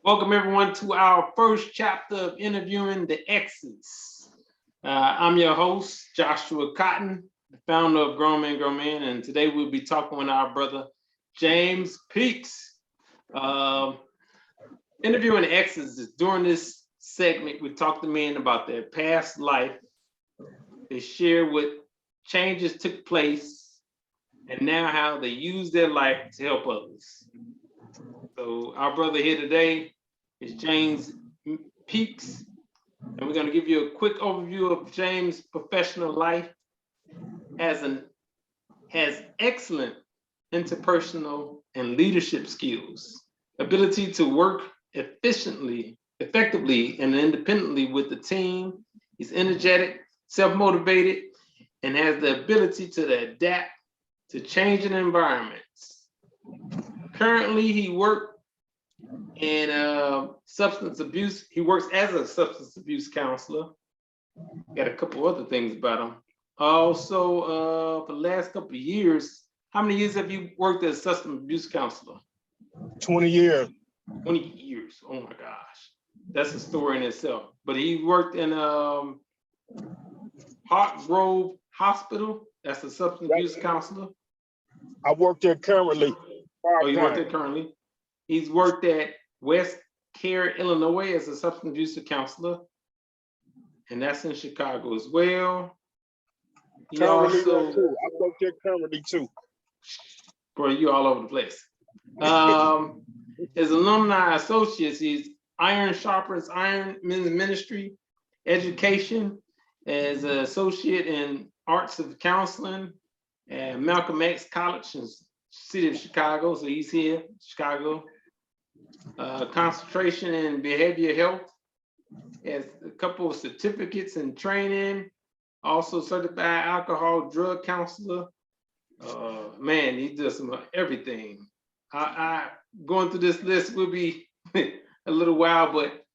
Welcome everyone to our first chapter of interviewing the X's. I'm your host, Joshua Cotton, the founder of Grown Men, Grown Men, and today we'll be talking with our brother, James Peaks. Interviewing the X's is during this segment, we talk to men about their past life. They share what changes took place and now how they use their life to help others. So our brother here today is James Peaks, and we're going to give you a quick overview of James' professional life. Has excellent interpersonal and leadership skills, ability to work effectively, and independently with the team. He's energetic, self-motivated, and has the ability to adapt to changing environments. Currently, he works in substance abuse. He works as a substance abuse counselor. Got a couple other things about him. Also, for the last couple of years, how many years have you worked as a substance abuse counselor? 20 years. 20 years. Oh my gosh. That's a story in itself. But he worked in Hart Grove Hospital. That's a substance abuse counselor. I work there currently. Oh, you work there currently? He's worked at West Care, Illinois as a substance abuse counselor. And that's in Chicago as well. He currently also, too. I work there currently too. bro, you all over the place. His alumni associates, he's Iron Sharpens Iron Men's Ministry, Education, as an associate in Arts of Counseling at Malcolm X College in the city of Chicago. So he's here, Chicago. Concentration in behavioral health. He has a couple of certificates in training. Also certified alcohol drug counselor. Man, he does some everything. I going through this list will be a little while, but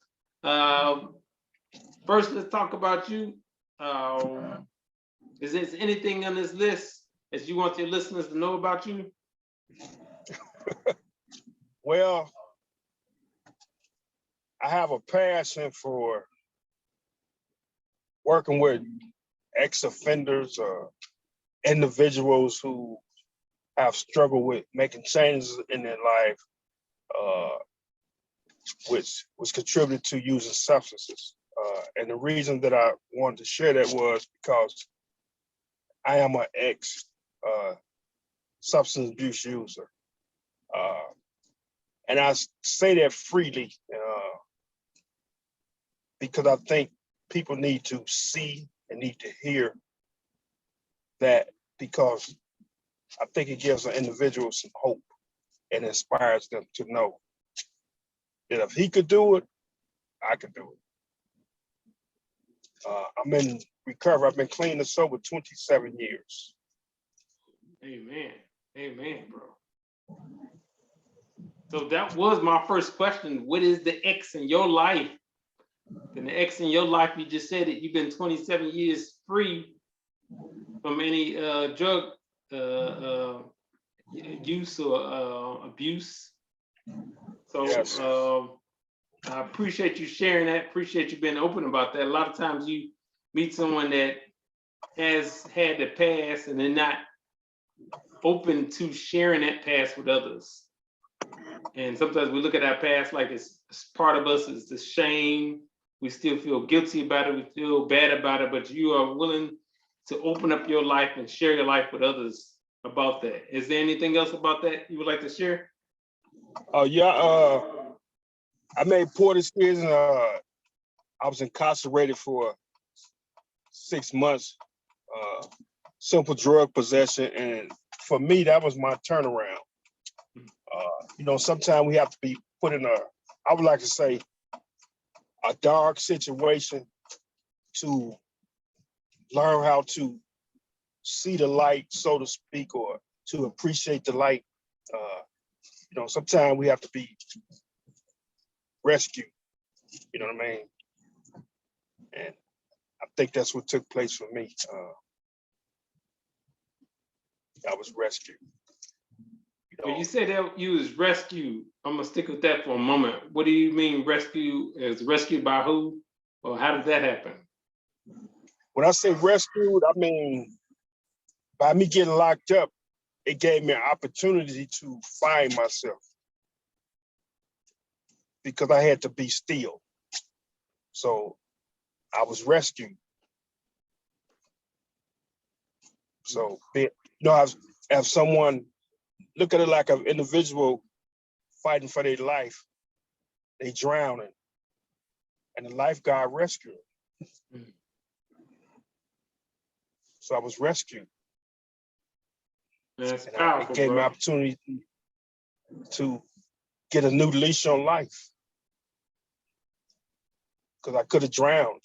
first let's talk about you. Is there anything on this list that you want your listeners to know about you? Well, I have a passion for working with ex-offenders or individuals who have struggled with making changes in their life, which was contributed to using substances. And the reason that I wanted to share that was because I am an ex-substance abuse user. And I say that freely because I think people need to see and need to hear that, because I think it gives an individual some hope and inspires them to know that if he could do it, I could do it. I'm in recovery. I've been clean and sober 27 years. Amen. Amen, bro. So that was my first question. What is the X in your life? And the X in your life, you just said it, you've been 27 years free from any drug use or abuse. So Yes. I appreciate you sharing that. Appreciate you being open about that. A lot of times you meet someone that has had the past and they're not open to sharing that past with others. And sometimes we look at our past like it's part of us, it's the shame. We still feel guilty about it. We feel bad about it, but you are willing to open up your life and share your life with others about that. Is there anything else about that you would like to share? I made poor decisions. I was incarcerated for 6 months, simple drug possession. And for me, that was my turnaround. Sometimes we have to be put in I would like to say, a dark situation to learn how to see the light, so to speak, or to appreciate the light. Sometimes we have to be rescued, you know what I mean? And I think that's what took place for me. I was rescued. When you say that you was rescued, I'm gonna stick with that for a moment. What do you mean rescue? Is rescued by who? Or how did that happen? When I say rescued, I mean by me getting locked up, it gave me an opportunity to find myself because I had to be still. So I was rescued. So, have someone look at it like an individual fighting for their life, they drowning, and the lifeguard rescued them. Mm. So I was rescued. That's And powerful, it gave me bro. opportunity to get a new leash on life. Because I could have drowned,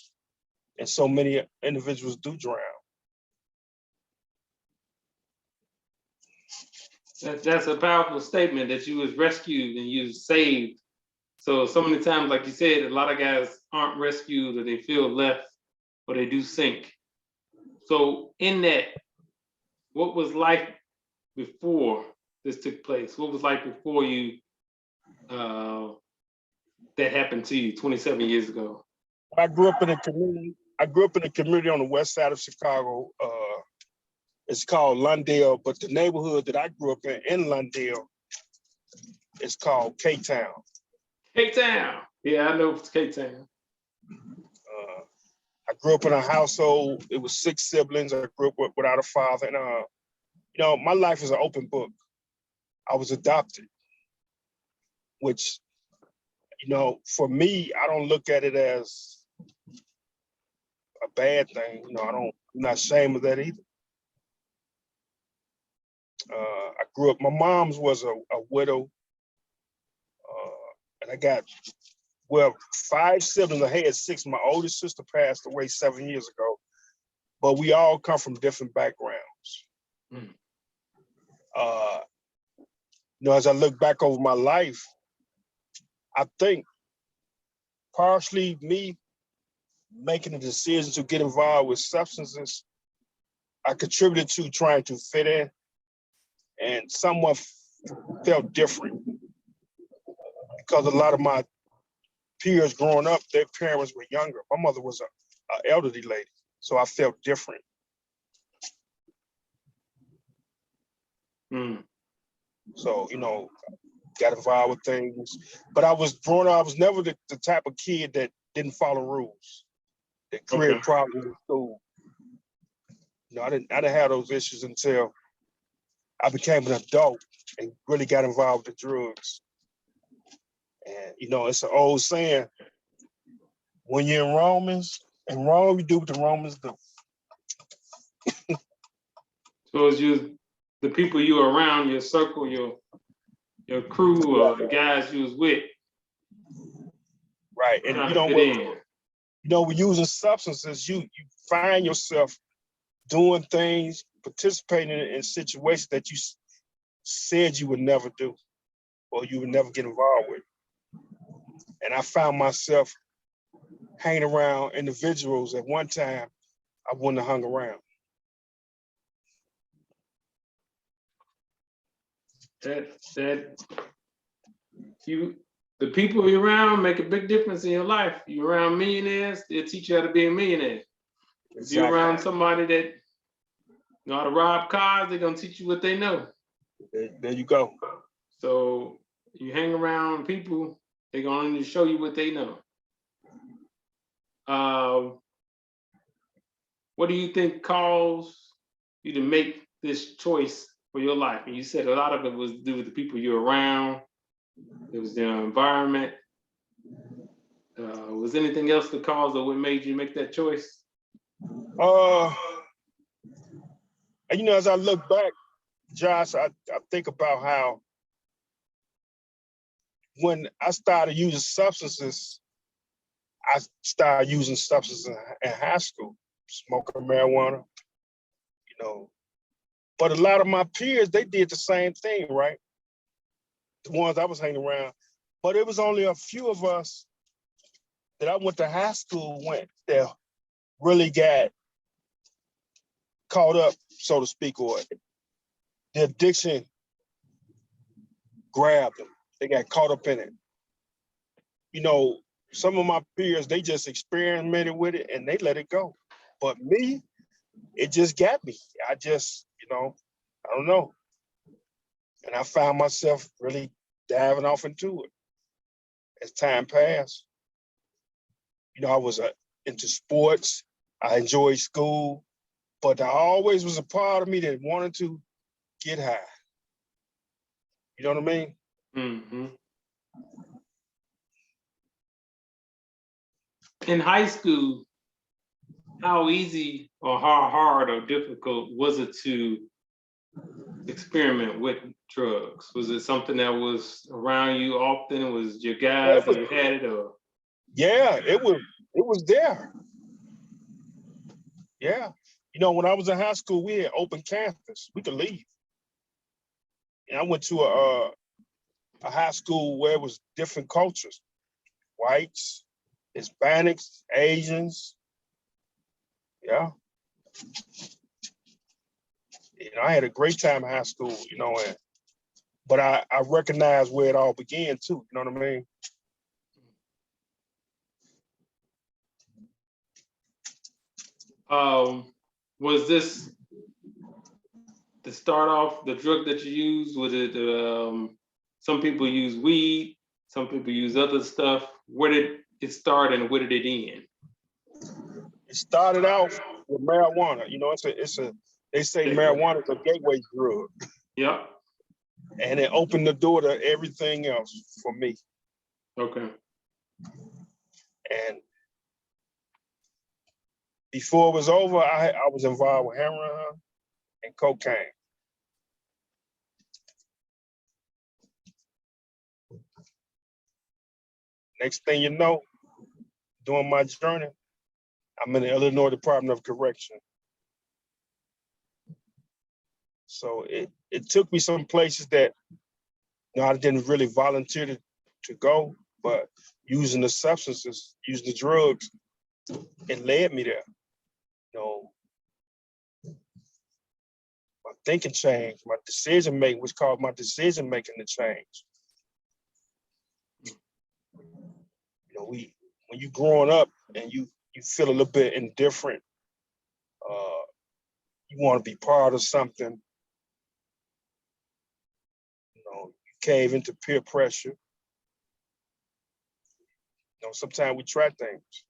and so many individuals do drown. That's a powerful statement that you was rescued and you was saved. So many times, like you said, a lot of guys aren't rescued or they feel left or they do sink. So in that, what was life before this took place? What was life before you that happened to you 27 years ago? I grew up in a community. I grew up in a community on the west side of Chicago. It's called Lundale, but the neighborhood that I grew up in Lundale, is called K-Town. K-Town. Yeah, I know it's K-Town. I grew up in a household. It was 6 siblings. I grew up without a father, and my life is an open book. I was adopted, which, for me, I don't look at it as a bad thing. I'm not ashamed of that either. I grew up, my mom's was a widow, and I got, 5 siblings. I had 6. My oldest sister passed away 7 years ago, but we all come from different backgrounds. Mm. As I look back over my life, I think partially me making the decision to get involved with substances, I contributed to trying to fit in, and somewhat felt different because a lot of my peers growing up, their parents were younger. My mother was an elderly lady, so I felt different. Mm. So, got involved with things. But I was growing up, I was never the type of kid that didn't follow rules, that created problems in school. I didn't have those issues until I became an adult and really got involved with the drugs. And, it's an old saying, when you're in Rome, you do what the Romans do. So it's you, the people you were around, your circle, your crew, or the guys you was with. Right. And we're using substances, you find yourself doing things, participating in situations that you said you would never do or you would never get involved with. And I found myself hanging around individuals at one time I wouldn't have hung around. The people you're around make a big difference in your life. You're around millionaires, they'll teach you how to be a millionaire. Exactly. If you're around somebody that know how to rob cars, they're gonna teach you what they know. There you go. So you hang around people, they're gonna show you what they know. What do you think caused you to make this choice for your life? And you said a lot of it was to do with the people you're around. It was the environment. Was anything else the cause of what made you make that choice? And as I look back, Josh, I think about how when I started using substances, I started using substances in high school, smoking marijuana, But a lot of my peers, they did the same thing, right? The ones I was hanging around. But it was only a few of us that I went to high school with that really got caught up, so to speak, or the addiction grabbed them. They got caught up in it. You know, some of my peers, they just experimented with it and they let it go. But me, it just got me. I just, I don't know. And I found myself really diving off into it as time passed. I was into sports. I enjoyed school, but there always was a part of me that wanted to get high. You know what I mean? Mm-hmm. In high school, how easy or how hard or difficult was it to experiment with drugs? Was it something that was around you often? Was your guys that had it, or? Yeah, it was there. Yeah. When I was in high school, we had open campus. We could leave. And I went to a high school where it was different cultures, whites, Hispanics, Asians. Yeah. I had a great time in high school, but I recognize where it all began too. You know what I mean? Was this to start off the drug that you used? Was it some people use weed, some people use other stuff? Where did it start and where did it end? It started out with marijuana. They say marijuana is a gateway drug. Yep. And it opened the door to everything else for me. Okay. And before it was over, I was involved with heroin and cocaine. Next thing you know, during my journey, I'm in the Illinois Department of Correction. So it took me some places that I didn't really volunteer to go, but using the substances, using the drugs, it led me there. My thinking changed, my decision making was called my decision making to change. When you growing up and you feel a little bit indifferent, you want to be part of something. You cave into peer pressure. Sometimes we try things.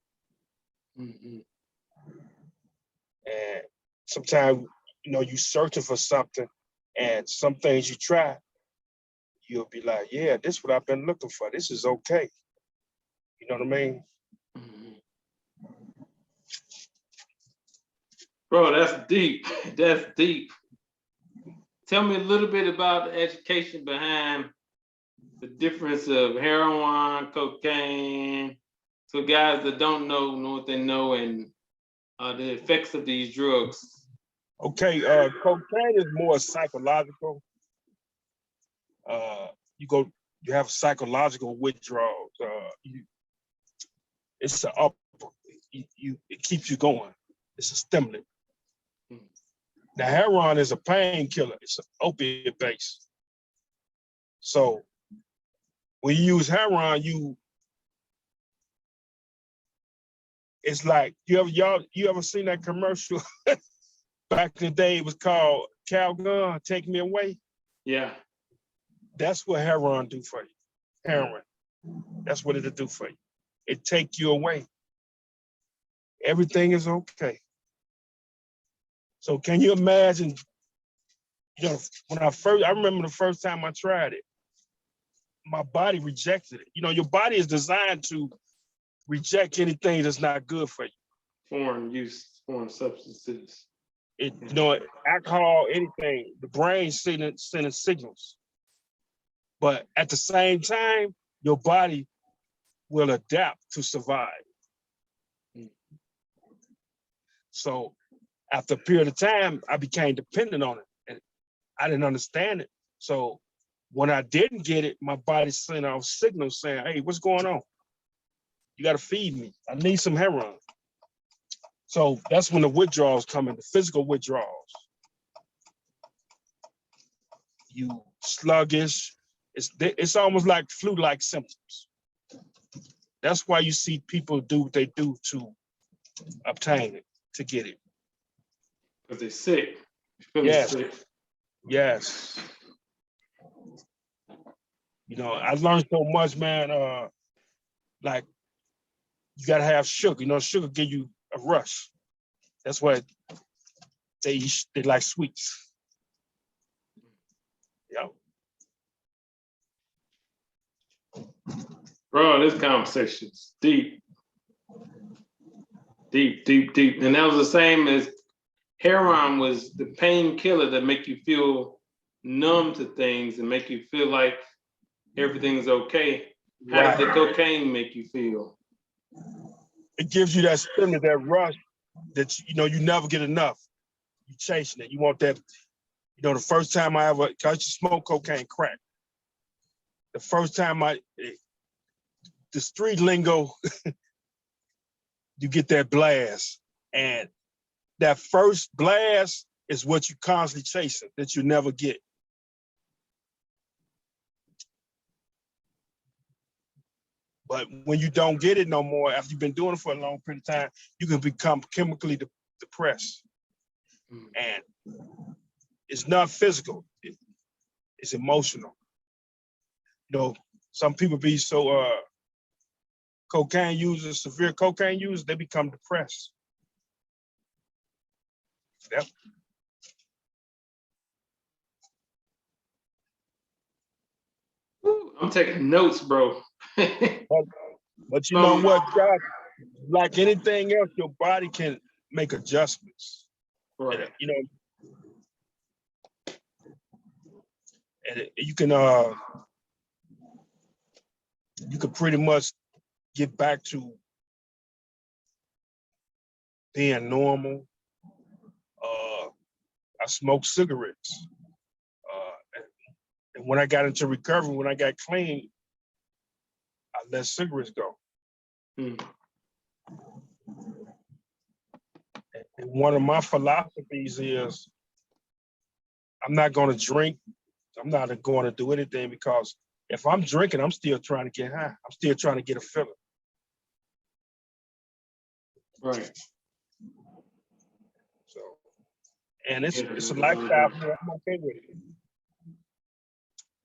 Mm-hmm. And sometimes, you searching for something, and some things you try, you'll be like, yeah, this is what I've been looking for. This is okay. You know what I mean? Mm-hmm. Bro, that's deep. That's deep. Tell me a little bit about the education behind the difference of heroin, cocaine, so guys that don't know what they know, and the effects of these drugs. Okay, cocaine is more psychological. You have psychological withdrawals. It's a up. It keeps you going. It's a stimulant. Now, heroin is a painkiller. It's an opiate base. So when you use heroin, it's like you ever seen that commercial? Back in the day, it was called Calgon, Take Me Away. Yeah. That's what heroin do for you. Heroin. That's what it'll do for you. It take you away. Everything is okay. So can you imagine, when I remember the first time I tried it, my body rejected it. Your body is designed to reject anything that's not good for you. Foreign substances. Alcohol, anything, the brain sending signals. But at the same time, your body will adapt to survive. So after a period of time, I became dependent on it, and I didn't understand it. So when I didn't get it, my body sent out signals saying, hey, what's going on? You got to feed me. I need some heroin. So that's when the withdrawals come in, the physical withdrawals. You sluggish, It's almost like flu-like symptoms. That's why you see people do what they do to obtain it, to get it. Because they're sick. Feeling Yes. sick. Yes. You know, I learned so much, man. Like you gotta have sugar. You know, sugar give you a rush. That's why they like sweets. Yeah. Bro, this conversation's deep. Deep, deep, deep. And that was the same as heroin was the painkiller that make you feel numb to things and make you feel like everything's okay. How does the cocaine make you feel? It gives you that stimulus, that rush that you never get enough. You chasing it. You want that. You know, the first time I used to smoke cocaine crack. The first time the street lingo, you get that blast. And that first blast is what you constantly chasing that you never get. But when you don't get it no more, after you've been doing it for a long period of time, you can become chemically depressed. And it's not physical, it's emotional. You know, some people be so cocaine users, severe cocaine users, they become depressed. Yep. I'm taking notes, bro. But you know what, Josh? Like anything else, your body can make adjustments. Right. And, you know, and you can pretty much get back to being normal. I smoked cigarettes. And when I got into recovery, when I got clean, I let cigarettes go. And one of my philosophies is I'm not going to drink. I'm not going to do anything because if I'm drinking, I'm still trying to get high. I'm still trying to get a feeling. Right. So, and it's a lifestyle. I'm okay with it.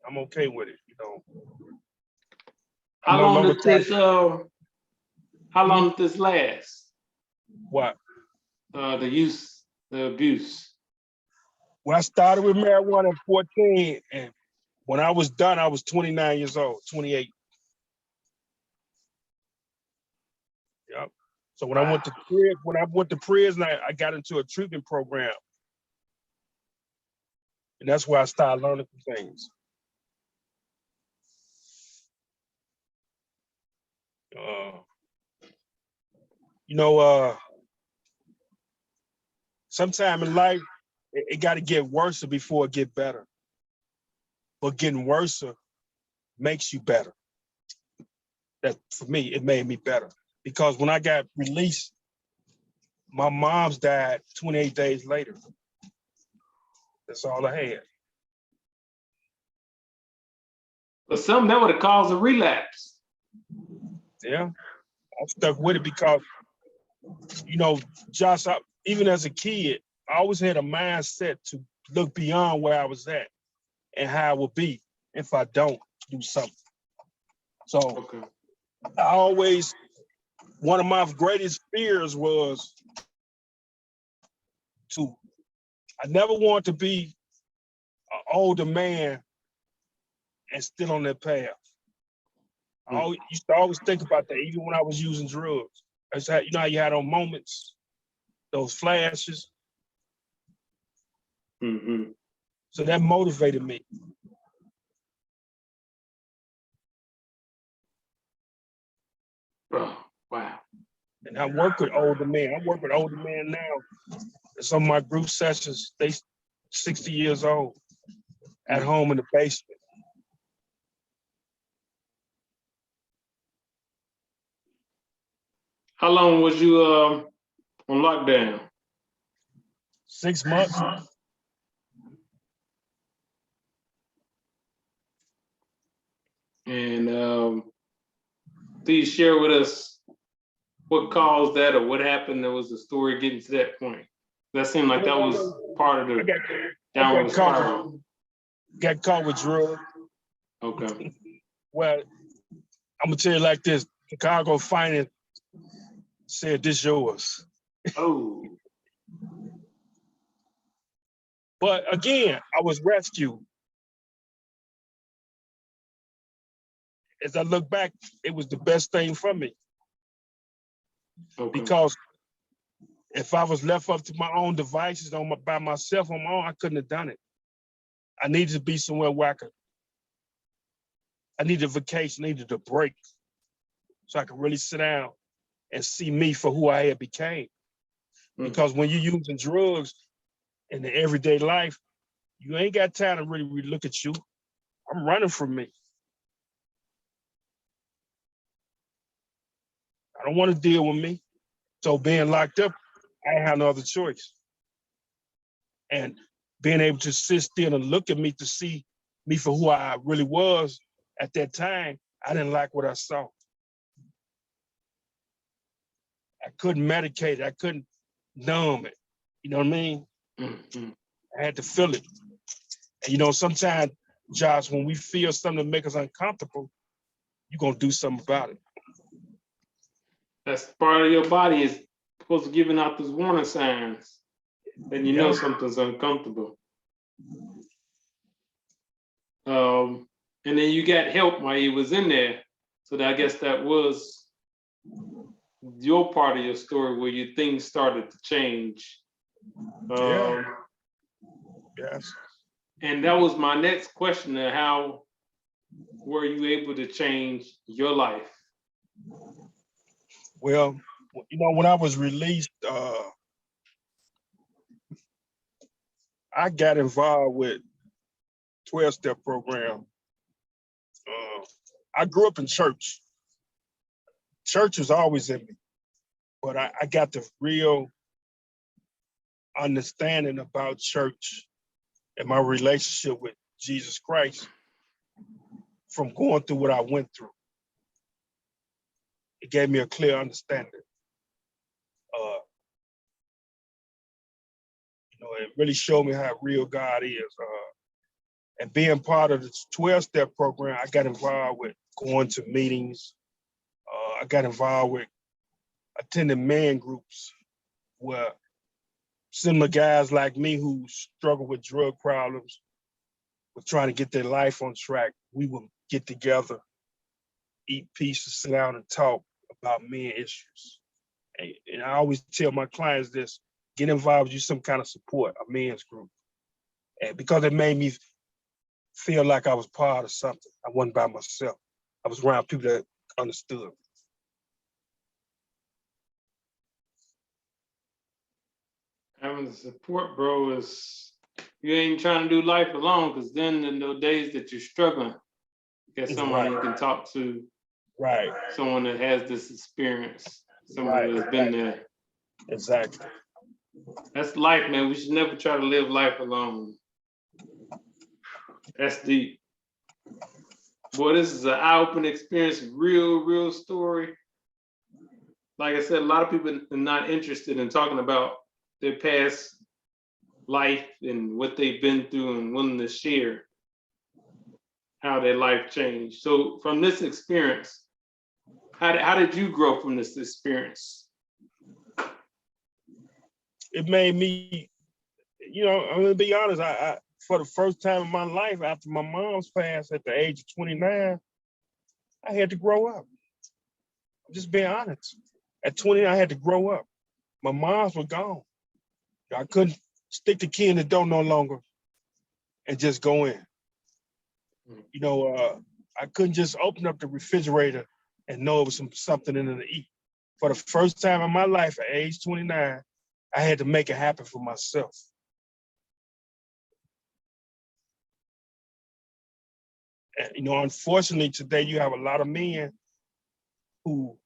I'm okay with it, you know. How long did this last? What? The abuse. Well, I started with marijuana at 14, and when I was done, I was 29 years old, 28. Yep. So when I went to prison, I got into a treatment program. And that's where I started learning some things. Sometime in life, it got to get worse before it get better. But getting worse makes you better. That for me, it made me better. Because when I got released, my mom's died 28 days later. That's all I had. But something that would have caused a relapse. Yeah, I stuck with it because, you know, Josh, even as a kid, I always had a mindset to look beyond where I was at and how I would be if I don't do something. So one of my greatest fears was I never wanted to be an older man and still on that path. I used to always think about that, even when I was using drugs. You know how you had those moments, those flashes. So that motivated me. Oh, wow. And I work with older men. I work with older men now. Some of my group sessions, they 60 years old at home in the basement. How long was you on lockdown? 6 months. And please share with us what caused that or what happened that was the story getting to that point. That seemed like that was part of I the got, I downward spiral. got caught with drugs. Okay. Well, I'm gonna tell you like this: Chicago Finance said this yours. Oh. But again, I was rescued. As I look back, it was the best thing for me Okay. because if I was left up to my own devices by myself on my own, I couldn't have done it. I needed to be somewhere where I needed a vacation, needed a break, so I could really sit down and see me for who I had became. Because when you're using drugs in the everyday life, you ain't got time to really look at you. I'm running from me. I don't want to deal with me. So being locked up, I had no other choice. And being able to sit still and look at me to see me for who I really was at that time, I didn't like what I saw. I couldn't medicate it. I couldn't numb it. You know what I mean? Mm-hmm. I had to feel it. And you know, sometimes, Josh, when we feel something that makes us uncomfortable, you're going to do something about it. That's part of your body is supposed to giving out those warning signs. Then you know something's uncomfortable. And then you got help while you was in there. So I guess that was your part of your story where your things started to change. Yeah. Yes. And that was my next question: how were you able to change your life? Well, you know, when I was released, I got involved with 12-step program. I grew up in church. Church was always in me, but I got the real understanding about church and my relationship with Jesus Christ from going through what I went through. It gave me a clear understanding. You know, it really showed me how real God is. And being part of the 12-step program, I got involved with going to meetings. I got involved with attending man groups where similar guys like me who struggle with drug problems were trying to get their life on track. We would get together, eat pizza, sit down and talk about men issues. And I always tell my clients this: get involved with you some kind of support, a men's group. And because it made me feel like I was part of something. I wasn't by myself. I was around people that understood. Having the support, bro, is you ain't trying to do life alone, because then in those days that you're struggling, you get someone you can talk to, Right. someone that has this experience, someone that's been there. Exactly. That's life, man. We should never try to live life alone. That's deep. Boy, this is an eye-opening experience, real story. Like I said, a lot of people are not interested in talking about their past life and what they've been through and willing to share how their life changed. So from this experience, how did you grow from this experience? It made me, you know, I'm gonna be honest, I for the first time in my life after my mom's passed at the age of 29, I had to grow up. I'm just being honest. At 20, I had to grow up. My moms were gone. I couldn't stick the key in the door no longer and just go in. You know, I couldn't just open up the refrigerator and know it was something in it to eat. For the first time in my life at age 29, I had to make it happen for myself. And, you know, unfortunately today you have a lot of men who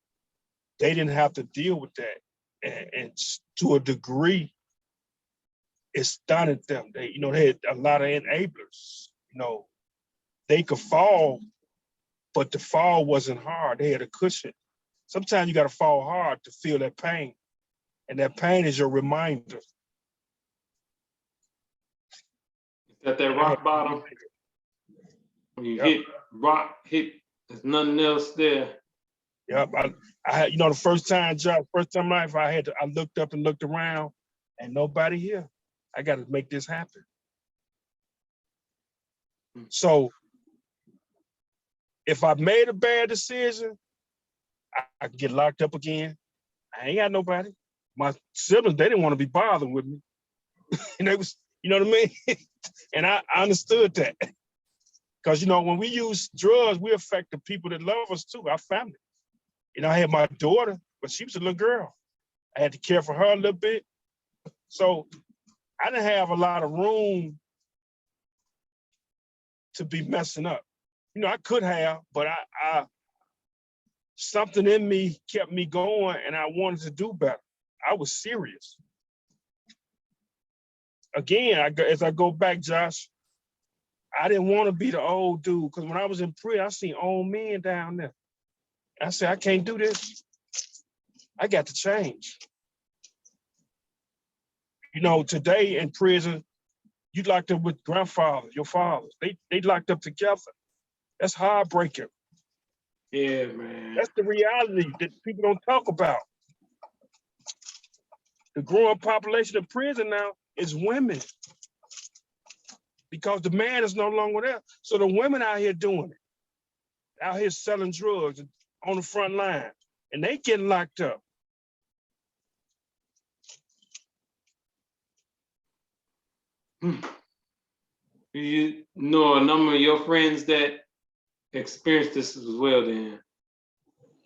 they didn't have to deal with that. And to a degree, it stunted them. They, you know, they had a lot of enablers. You know, they could fall but the fall wasn't hard. They had a cushion. Sometimes you got to fall hard to feel that pain. And that pain is your reminder. At that rock bottom, when you Yep. hit rock, there's nothing else there. Yep. I had, you know, the first time in life, I looked up and looked around and nobody here. I got to make this happen. So if I made a bad decision, I could get locked up again. I ain't got nobody. My siblings, they didn't want to be bothered with me. And they was, you know what I mean? And I understood that. Because, you know, when we use drugs, we affect the people that love us too, our family. You know, I had my daughter, but she was a little girl. I had to care for her a little bit. So I didn't have a lot of room to be messing up. You know, I could have, but I something in me kept me going and I wanted to do better. I was serious. Again, as I go back, Josh, I didn't want to be the old dude because when I was in prison, I seen old men down there. I said, I can't do this. I got to change. You know, today in prison, you locked up with grandfathers, your fathers. They locked up together. That's heartbreaking. Yeah, man. That's the reality that people don't talk about. The growing population of prison now is women because the man is no longer there. So the women out here doing it, out here selling drugs on the front line, and they getting locked up. You know a number of your friends that experienced this as well then?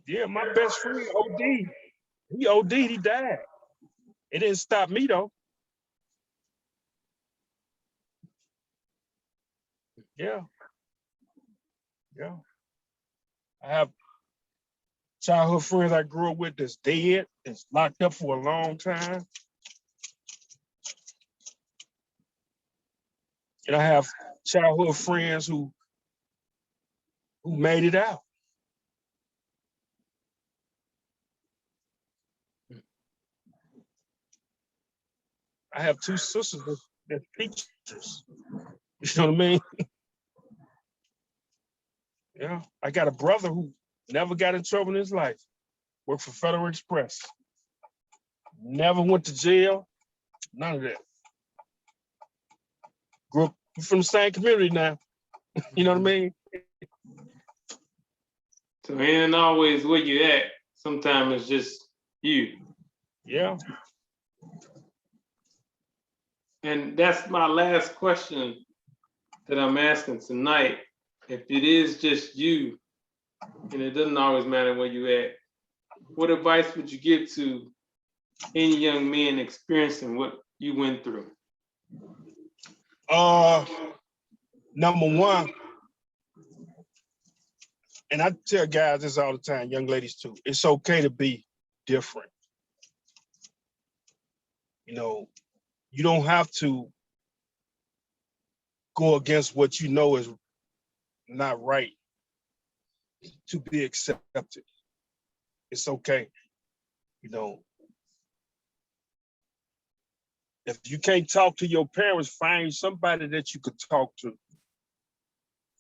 Yeah, my best friend OD. He OD'd, he died. It didn't stop me though. Yeah. Yeah. I have childhood friends I grew up with that's dead, that's locked up for a long time. And I have childhood friends who made it out. I have two sisters that's teachers. You know what I mean? Yeah. I got a brother who never got in trouble in his life. Worked for Federal Express. Never went to jail. None of that. Grew up from the same community now. You know what I mean? So it ain't always where you at. Sometimes it's just you. Yeah. And that's my last question that I'm asking tonight. If it is just you, and it doesn't always matter where you at, what advice would you give to any young men experiencing what you went through? Number one, and I tell guys this all the time, young ladies too, it's okay to be different. You know, you don't have to go against what you know is not right to be accepted. It's okay. You know, if you can't talk to your parents, find somebody that you could talk to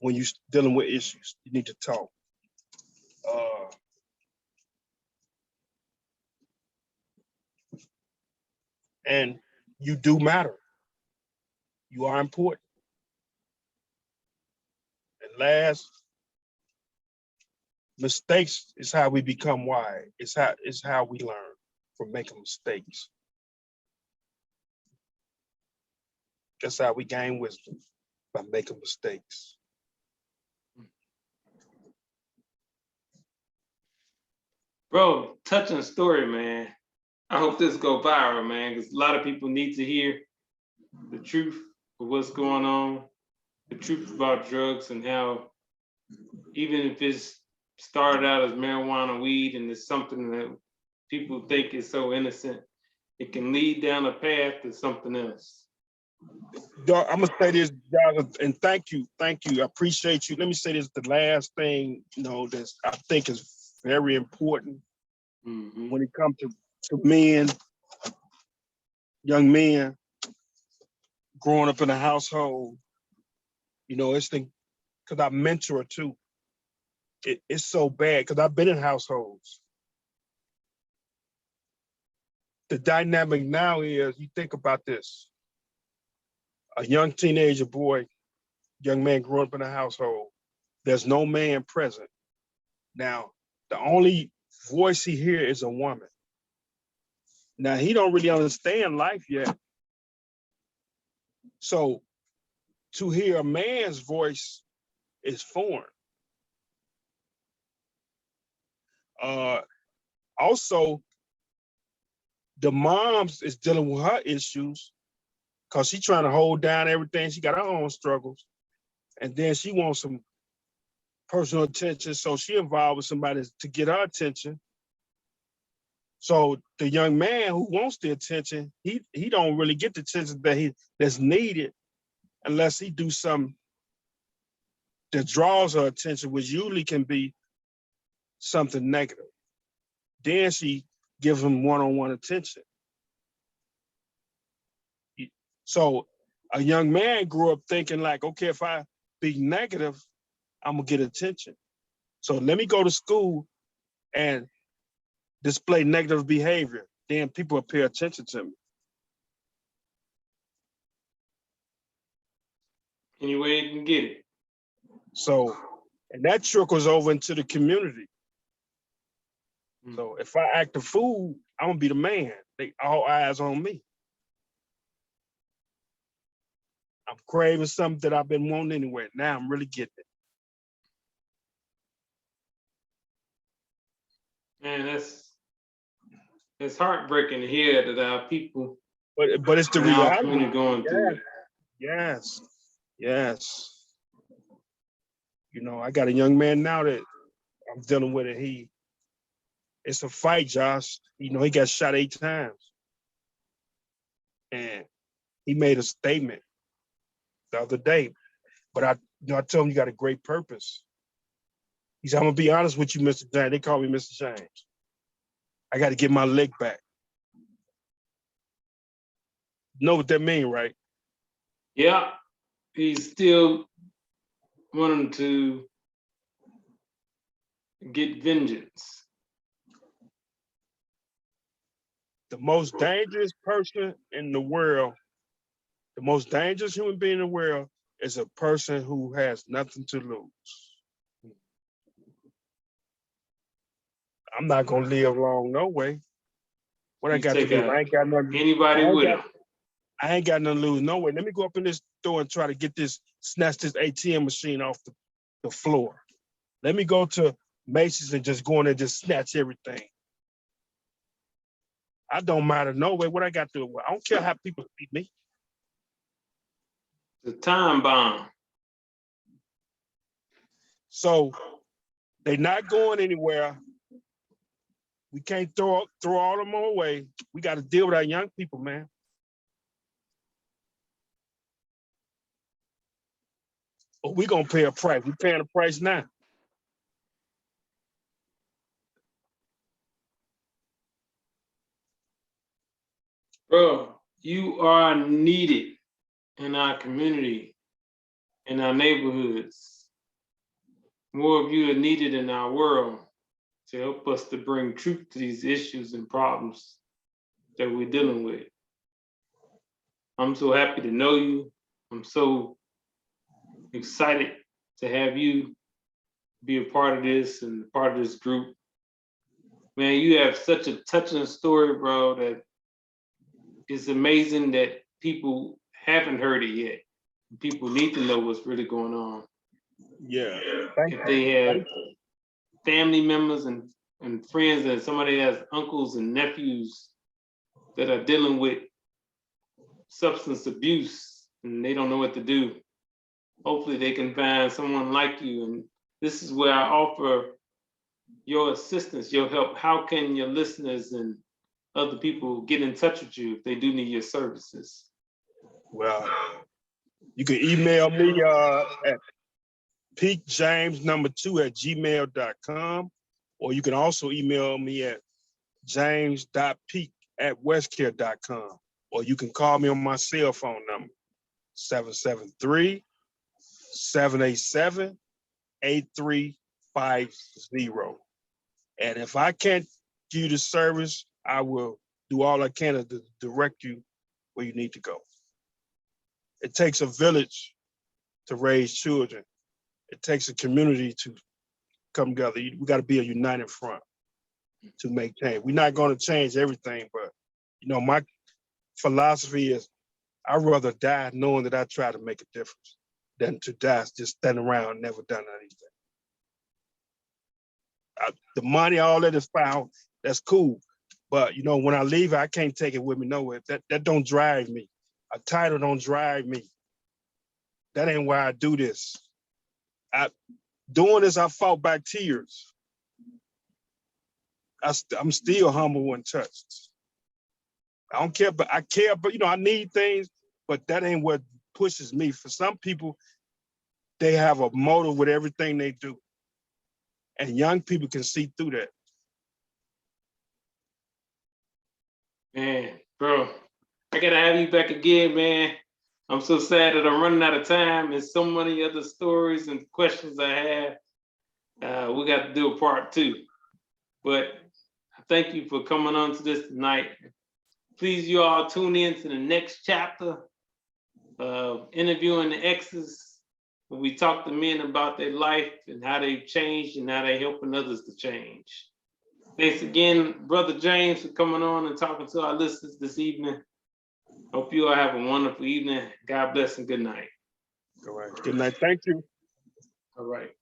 when you're dealing with issues. You need to talk. And you do matter. You are important. And last, mistakes is how we become wise. It's how we learn from making mistakes. That's how we gain wisdom, by making mistakes. Bro, touching story, man. I hope this go viral, man, because a lot of people need to hear the truth of what's going on, the truth about drugs and how even if it's started out as marijuana, weed, and it's something that people think is so innocent, it can lead down a path to something else. Dog, I'm gonna say this, guys, and thank you. I appreciate you. Let me say this: the last thing, that I think is very important Mhm. when it comes to men, young men growing up in a household. It's because I mentor too. It's so bad because I've been in households. The dynamic now is you think about this: a young teenager boy, young man growing up in a household. There's no man present. Now, the only voice he hears is a woman. Now he don't really understand life yet. So to hear a man's voice is foreign. Uh, Also, the moms is dealing with her issues because she's trying to hold down everything. She got her own struggles. And then she wants some personal attention. So she involved with somebody to get her attention. So the young man who wants the attention, he don't really get the attention that's needed unless he do something that draws her attention, which usually can be something negative. Then she gives him one-on-one attention. So a young man grew up thinking like, okay, if I be negative, I'm gonna get attention. So let me go to school and display negative behavior. Then people will pay attention to me. Any way you can get it. So, and that trickles over into the community. So if I act a fool, I'm gonna be the man. They all eyes on me. I'm craving something that I've been wanting anyway. Now I'm really getting it. Man, it's heartbreaking to hear that our people But it's the in our reality. community going through it. Yes. I got a young man now that I'm dealing with it. It's a fight, Josh. He got shot 8 times. And he made a statement the other day. But I told him you got a great purpose. He said, I'm gonna be honest with you, Mr. James. They call me Mr. James. I got to get my leg back. You know what that mean, right? Yeah, he's still wanting to get vengeance. The most dangerous person in the world, the most dangerous human being in the world is a person who has nothing to lose. I'm not gonna live long no way. What I You got to take lose? out I ain't got nothing. anybody with him. I ain't got nothing to lose no way. Let me go up in this store and try to snatch this ATM machine off the floor. Let me go to Macy's and just go in there and just snatch everything. I don't matter no way what I got to do. I don't care how people see me. The time bomb. So they not going anywhere. We can't throw all them away. We got to deal with our young people, man. But we gonna pay a price. We paying a price now. Bro, you are needed in our community, in our neighborhoods. More of you are needed in our world to help us to bring truth to these issues and problems that we're dealing with. I'm so happy to know you. I'm so excited to have you be a part of this and part of this group. Man, you have such a touching story, bro, that it's amazing that people haven't heard it yet. People need to know what's really going on. Yeah. If they have family members and friends and somebody has uncles and nephews that are dealing with substance abuse and they don't know what to do, hopefully they can find someone like you. And this is where I offer your assistance, your help. How can your listeners and other people get in touch with you if they do need your services? Well, you can email me at peakjames2@gmail.com, or you can also email me at james.peak@westcare.com, or you can call me on my cell phone number, 773-787-8350. And if I can't give you the service, I will do all I can to direct you where you need to go. It takes a village to raise children. It takes a community to come together. We got to be a united front to make change. We're not going to change everything, but my philosophy is I'd rather die knowing that I try to make a difference than to die just standing around and never done anything. The money, all that is found, that's cool. But when I leave, I can't take it with me nowhere. That don't drive me. A title don't drive me. That ain't why I do this. Doing this, I fought back tears. I'm still humble and touched. I don't care, but I care, but I need things, but that ain't what pushes me. For some people, they have a motive with everything they do. And young people can see through that. Man, bro, I gotta have you back again, man. I'm so sad that I'm running out of time. There's so many other stories and questions I have. We got to do a part 2. But thank you for coming on to this tonight. Please, you all tune in to the next chapter of Interviewing the Exes, where we talk to men about their life and how they've changed and how they're helping others to change. Thanks again, Brother James, for coming on and talking to our listeners this evening. Hope you all have a wonderful evening. God bless and good night. All right. Good night. Thank you. All right.